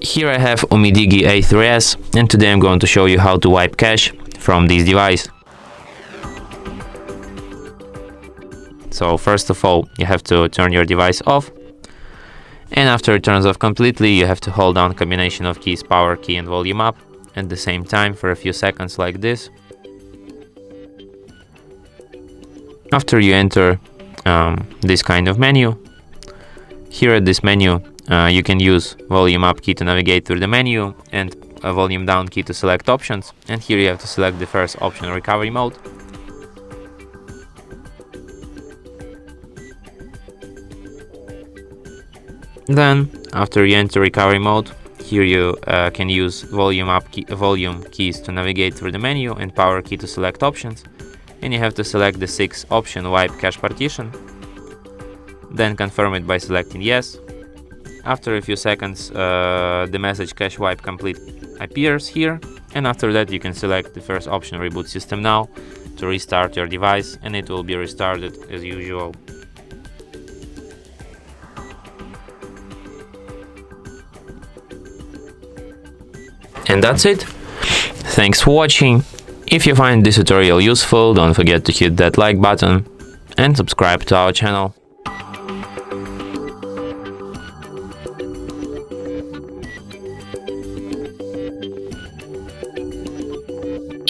Here I have Umidigi A3S, and today I'm going to show you how to wipe cache from this device. So first of all, you have to turn your device off, and after it turns off completely, you have to hold down combination of keys, power key and volume up at the same time for a few seconds like this. After you enter this kind of menu, here at this menu you can use volume up key to navigate through the menu and a volume down key to select options, and here you have to select the first option, recovery mode. Then after you enter recovery mode, here you can use volume keys to navigate through the menu and power key to select options, and you have to select the 6th option, wipe cache partition. Then confirm it by selecting yes. After a few seconds the message cache wipe complete appears here, and after that you can select the first option, reboot system now, to restart your device, and it will be restarted as usual. And that's it. Thanks for watching. If you find this tutorial useful, don't forget to hit that like button and subscribe to our channel.